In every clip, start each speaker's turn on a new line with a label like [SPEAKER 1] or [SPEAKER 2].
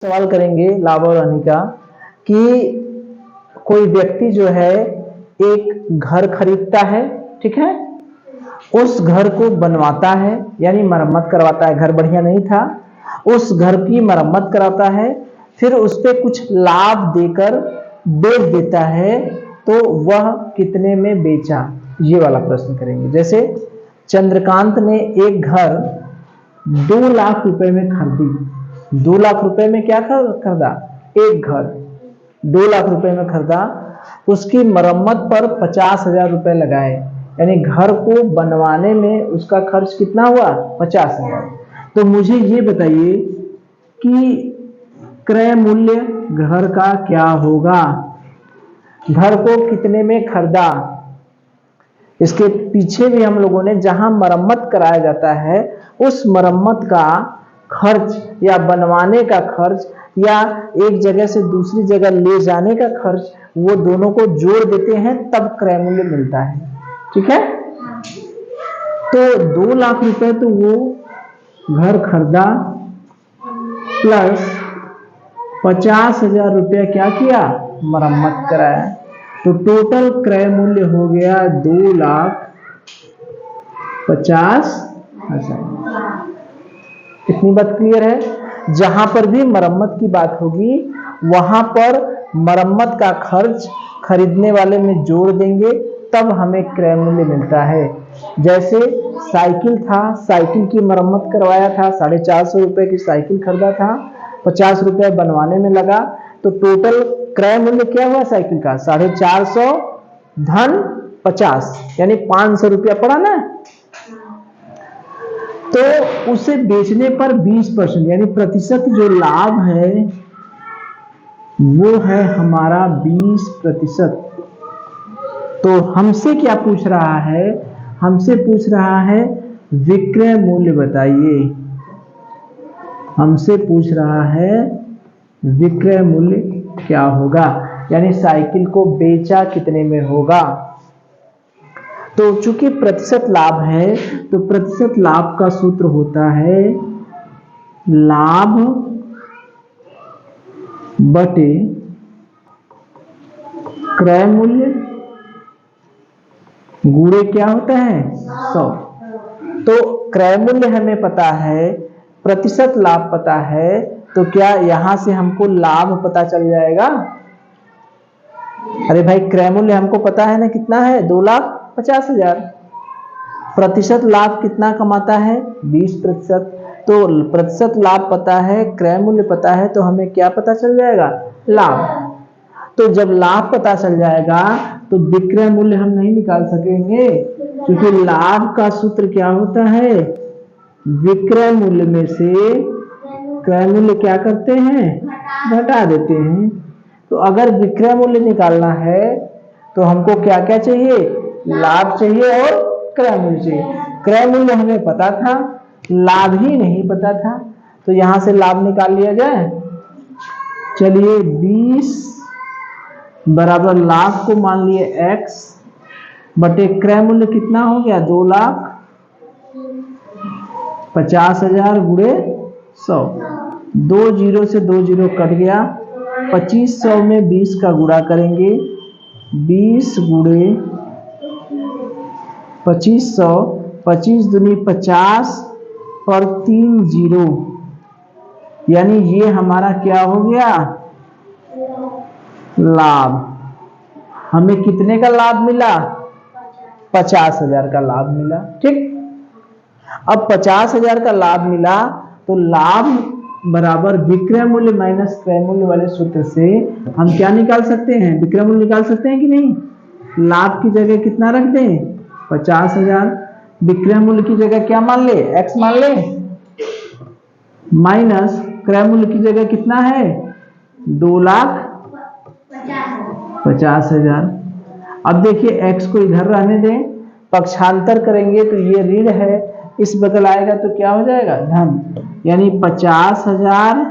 [SPEAKER 1] सवाल करेंगे लाभ और हानि का कि कोई व्यक्ति जो है एक घर खरीदता है, ठीक है, उस घर को बनवाता है यानी मरम्मत करवाता है। घर बढ़िया नहीं था, उस घर की मरम्मत कराता है, फिर उस पे कुछ लाभ देकर बेच देता है, तो वह कितने में बेचा, ये वाला प्रश्न करेंगे। जैसे चंद्रकांत ने एक घर 2 लाख रुपए में खरीदी। 2 लाख रुपए में क्या खरीदा? एक घर 2 लाख रुपए में खरीदा। उसकी मरम्मत पर 50,000 रुपए लगाए, यानी घर को बनवाने में उसका खर्च कितना हुआ? 50,000। तो मुझे ये बताइए कि क्रय मूल्य घर का क्या होगा? घर को कितने में खरीदा? इसके पीछे भी हम लोगों ने जहां मरम्मत कराया जाता है उस मरम्मत का खर्च या बनवाने का खर्च या एक जगह से दूसरी जगह ले जाने का खर्च, वो दोनों को जोड़ देते हैं तब क्रय मूल्य मिलता है, ठीक है। तो 2 लाख रुपए तो वो घर खरीदा प्लस 50,000 रुपया क्या किया? मरम्मत कराया। तो टोटल क्रय मूल्य हो गया 2,50,000। इतनी बात क्लियर है। जहां पर भी मरम्मत की बात होगी वहां पर मरम्मत का खर्च खरीदने वाले में जोड़ देंगे तब हमें क्रय मूल्य मिलता है। जैसे साइकिल था, साइकिल की मरम्मत करवाया था, 450 रुपए की साइकिल खरीदा था, 50 रुपए बनवाने में लगा, तो टोटल क्रय मूल्य क्या हुआ साइकिल का? 450 धन 50 यानी 500 रुपया पड़ा ना। तो उसे बेचने पर 20% यानी प्रतिशत जो लाभ है वो है हमारा 20%। तो हमसे क्या पूछ रहा है? हमसे पूछ रहा है विक्रय मूल्य बताइए। हमसे पूछ रहा है विक्रय मूल्य क्या होगा, यानी साइकिल को बेचा कितने में होगा। तो चूंकि प्रतिशत लाभ है तो प्रतिशत लाभ का सूत्र होता है लाभ बटे क्रय मूल्य गुणे क्या होता है? 100। तो क्रय मूल्य हमें पता है, प्रतिशत लाभ पता है, तो क्या यहां से हमको लाभ पता चल जाएगा? अरे भाई क्रय मूल्य हमको पता है ना, कितना है? 2,50,000। प्रतिशत लाभ कितना कमाता है? 20%। तो प्रतिशत लाभ पता है, क्रय मूल्य पता है, तो हमें क्या पता चल जाएगा? लाभ। तो जब लाभ पता चल जाएगा तो विक्रय मूल्य हम नहीं निकाल सकेंगे, क्योंकि लाभ का सूत्र क्या होता है? विक्रय मूल्य में से क्रय मूल्य क्या करते हैं? घटा देते हैं। तो अगर विक्रय मूल्य निकालना है तो हमको क्या क्या चाहिए? लाभ चाहिए और क्रय मूल्य चाहिए। क्रय मूल्य हमें पता था, लाभ ही नहीं पता था, तो यहां से लाभ निकाल लिया जाए। चलिए 20 बराबर लाभ को मान लिए x बटे क्रय मूल्य कितना हो गया? 2,50,000 गुणे 100। 2 जीरो से 2 जीरो कट गया। 2500 में 20 का गुणा करेंगे। 20 गुणे 2500, 25 दूनी 50 पर 3 जीरो, यानी ये हमारा क्या हो गया? लाभ। हमें कितने का लाभ मिला? 50,000 का लाभ मिला, ठीक। अब 50,000 का लाभ मिला तो लाभ बराबर विक्रय मूल्य माइनस क्रय मूल्य वाले सूत्र से हम क्या निकाल सकते हैं? विक्रय मूल्य निकाल सकते हैं कि नहीं? लाभ की जगह कितना रख दें? 50,000। विक्रय मूल्य की जगह क्या मान ले? x मान ले, माइनस क्रय मूल्य की जगह कितना है? 2,50,000। अब देखिए x को इधर रहने दें, पक्षांतर करेंगे तो ये ऋण है, इस बगल आएगा तो क्या हो जाएगा? धन, यानी 50,000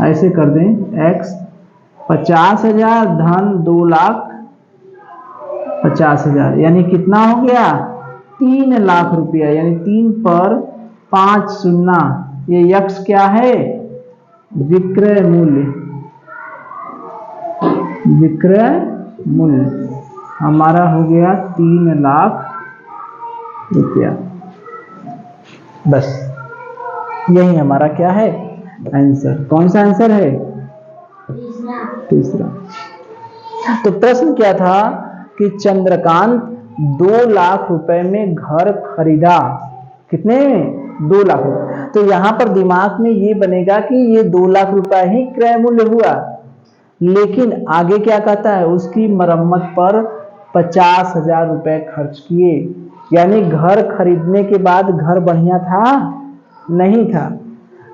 [SPEAKER 1] ऐसे कर दें x 50,000 धन 2,50,000, यानी कितना हो गया? 3 लाख रुपया, यानी 3 पर 5 शून्य, ये यक्ष क्या है? विक्रय मूल्य हमारा हो गया 3 लाख रुपया। बस यही हमारा क्या है आंसर। कौन सा आंसर है? तीसरा। तो प्रश्न क्या था कि चंद्रकांत 2 लाख रुपए में घर खरीदा। कितने में? 2 लाख रुपए। तो यहां पर दिमाग में ये बनेगा कि ये 2 लाख रुपए ही क्रय मूल्य हुआ, लेकिन आगे क्या कहता है, उसकी मरम्मत पर 50,000 रुपए खर्च किए। यानी घर खरीदने के बाद घर बढ़िया था? नहीं था।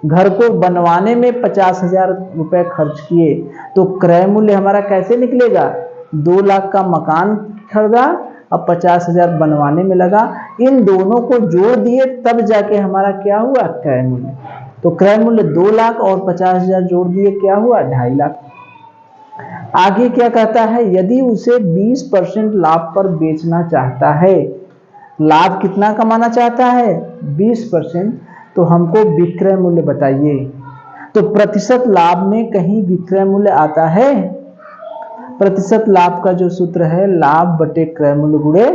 [SPEAKER 1] घर को बनवाने में 50,000 रुपए खर्च किए। तो क्रय मूल्य हमारा कैसे निकलेगा? 2 लाख का मकान खरीदा और 50,000 बनवाने में लगा, इन दोनों को जोड़ दिए तब जाके हमारा क्या हुआ क्रय मूल्य। तो क्रय मूल्य 2 लाख और 50,000 जोड़ दिए क्या हुआ 2.5 लाख। आगे क्या कहता है, यदि उसे 20% लाभ पर बेचना चाहता है, लाभ कितना कमाना चाहता है 20%, तो हमको विक्रय मूल्य बताइए। तो प्रतिशत लाभ में कहीं विक्रय मूल्य आता है? प्रतिशत लाभ का जो सूत्र है लाभ बटे क्रय मूल्य गुणे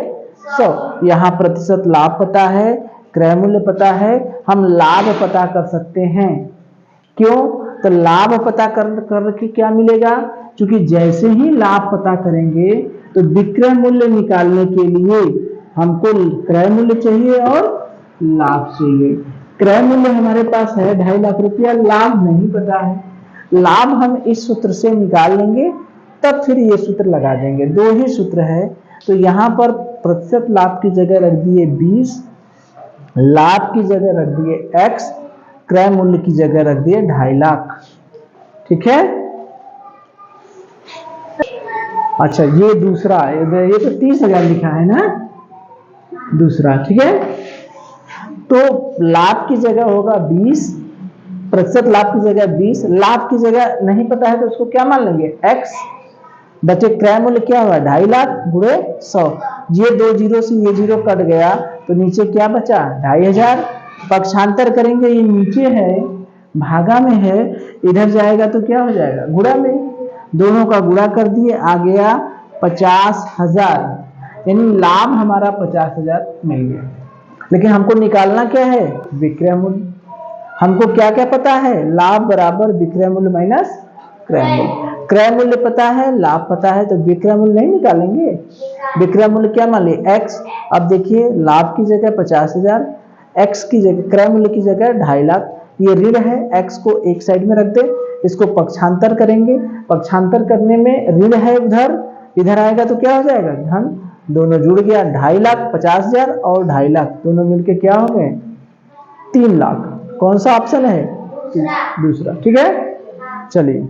[SPEAKER 1] 100। यहां प्रतिशत लाभ पता है, क्रय मूल्य पता है, हम लाभ पता कर सकते हैं। क्यों? तो लाभ पता कर के क्या मिलेगा, क्योंकि जैसे ही लाभ पता करेंगे तो विक्रय मूल्य निकालने के लिए हमको क्रय मूल्य चाहिए और लाभ चाहिए। क्रय मूल्य हमारे पास है 2.5 लाख रुपया, लाभ नहीं पता है। लाभ हम इस सूत्र से निकाल लेंगे, तब फिर ये सूत्र लगा देंगे। 2 ही सूत्र है। तो यहां पर प्रतिशत लाभ की जगह रख दिए 20, लाभ की जगह रख दिए x, क्रय मूल्य की जगह रख दिए 2.5 लाख। ठीक है। अच्छा ये दूसरा, ये तो 30,000 लिखा है ना, दूसरा। ठीक है। तो लाभ की जगह होगा 20, प्रतिशत लाभ की जगह 20, लाभ की जगह नहीं पता है तो उसको क्या मान लेंगे x, बचे क्रय मूल्य क्या हुआ 2.5 लाख गुणे 100। ये 2 जीरो से ये जीरो कट गया तो नीचे क्या बचा 2.500। पक्षांतर करेंगे, ये नीचे है भागा में है, इधर जाएगा तो क्या हो जाएगा गुणा में, दोनों का गुणा कर दिए, आ गया 50,000। यानी लाभ हमारा 50,000 मिल गया। लेकिन हमको निकालना क्या है विक्रय मूल्य। हमको क्या क्या पता है, लाभ बराबर विक्रय मूल्य माइनस क्रय मूल्य। क्रय मूल्य पता है, लाभ पता है, तो विक्रय मूल्य नहीं निकालेंगे। विक्रय मूल्य क्या मान लिए x। अब देखिए लाभ की जगह 50,000, x की जगह क्रय मूल्य की जगह 2.5 लाख। ये ऋण है, x को एक साइड में रख दे, इसको पक्षांतर करेंगे, पक्षांतर करने में ऋण है उधर, इधर आएगा तो क्या हो जाएगा धन, दोनों जुड़ गया 2.5 लाख, 50,000 और 2.5 लाख दोनों मिलके क्या हो गए 3 लाख। कौन सा ऑप्शन है? दूसरा। ठीक है। चलिए।